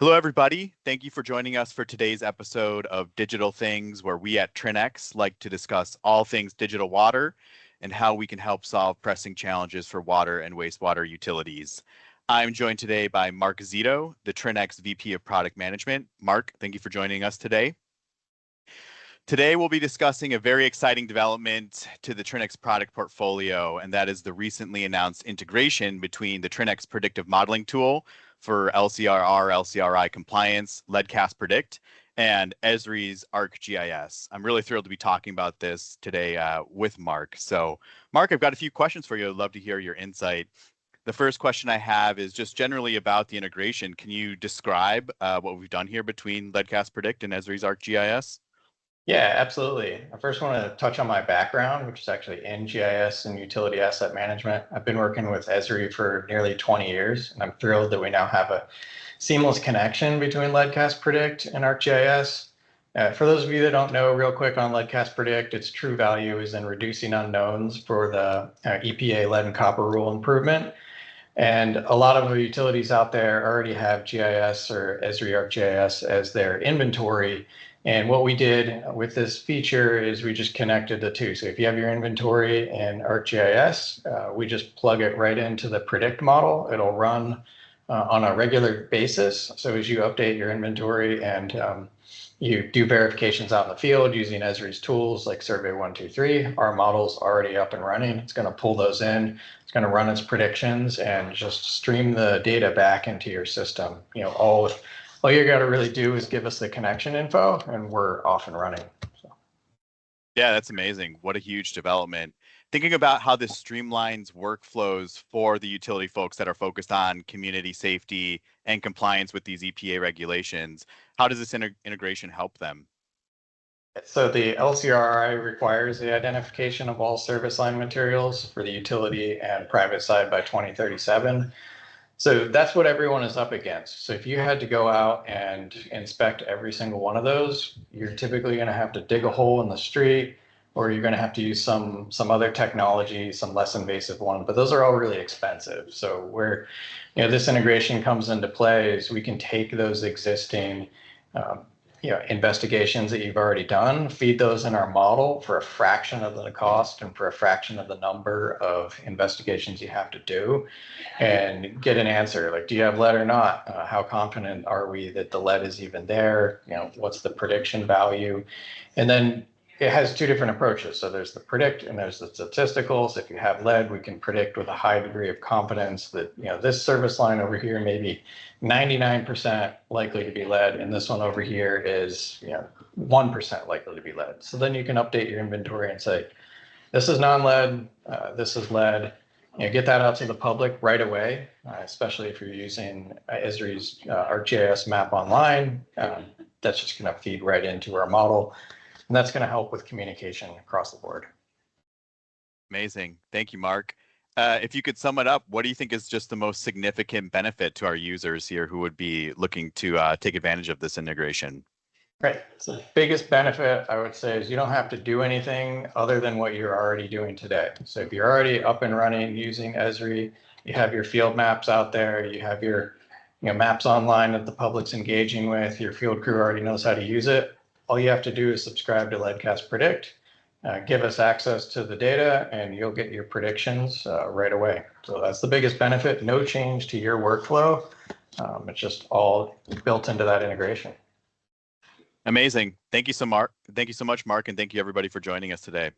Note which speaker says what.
Speaker 1: Hello, everybody. Thank you for joining us for today's episode of Digital Things, where we at Trinex like to discuss all things digital water and how we can help solve pressing challenges for water and wastewater utilities. I'm joined today by Mark Zito, the Trinex VP of Product Management. Mark, thank you for joining us today. Today, we'll be discussing a very exciting development to the Trinex product portfolio, and that is the recently announced integration between the Trinex predictive modeling tool for LCRI compliance, leadCAST Predict, and Esri's ArcGIS. I'm really thrilled to be talking about this today with Mark. So, Mark, I've got a few questions for you. I'd love to hear your insight. The first question I have is just generally about the integration. Can you describe what we've done here between leadCAST Predict and Esri's ArcGIS?
Speaker 2: Yeah, absolutely. I first want to touch on my background, which is actually in GIS and utility asset management. I've been working with Esri for nearly 20 years, and I'm thrilled that we now have a seamless connection between leadCAST Predict and ArcGIS. For those of you that don't know, real quick on leadCAST Predict, its true value is in reducing unknowns for the EPA lead and copper rule improvement. And a lot of the utilities out there already have GIS or Esri ArcGIS as their inventory. And what we did with this feature is we just connected the two. So if you have your inventory in ArcGIS, we just plug it right into the predict model. It'll run on a regular basis. So as you update your inventory and you do verifications out in the field using Esri's tools like Survey 123, our model's already up and running. It's going to pull those in. It's going to run its predictions and just stream the data back into your system. All you got to really do is give us the connection info and we're off and running. So.
Speaker 1: Yeah, that's amazing. What a huge development. Thinking about how this streamlines workflows for the utility folks that are focused on community safety and compliance with these EPA regulations, how does this integration help them?
Speaker 2: So the LCRI requires the identification of all service line materials for the utility and private side by 2037. So that's what everyone is up against. So if you had to go out and inspect every single one of those, you're typically going to have to dig a hole in the street, or you're going to have to use some other technology, some less invasive one. But those are all really expensive. So where this integration comes into play is we can take those existing investigations that you've already done, feed those in our model for a fraction of the cost and for a fraction of the number of investigations you have to do, and get an answer like, do you have lead or not? How confident are we that the lead is even there? What's the prediction value? And then it has two different approaches. So there's the predict and there's the statistical. So if you have lead, we can predict with a high degree of confidence that this service line over here may be 99% likely to be lead, and this one over here is 1% likely to be lead. So then you can update your inventory and say, this is non-lead, this is lead. Get that out to the public right away, especially if you're using Esri's ArcGIS map online. That's just going to feed right into our model. And that's going to help with communication across the board.
Speaker 1: Amazing. Thank you, Mark. If you could sum it up, what do you think is just the most significant benefit to our users here who would be looking to take advantage of this integration?
Speaker 2: Right. So the biggest benefit, I would say, is you don't have to do anything other than what you're already doing today. So if you're already up and running using Esri, you have your field maps out there, you have your maps online that the public's engaging with, your field crew already knows how to use it. All you have to do is subscribe to leadCAST Predict, give us access to the data, and you'll get your predictions right away. So that's the biggest benefit. No change to your workflow. It's just all built into that integration.
Speaker 1: Amazing. Thank you so much, Mark, and thank you everybody for joining us today.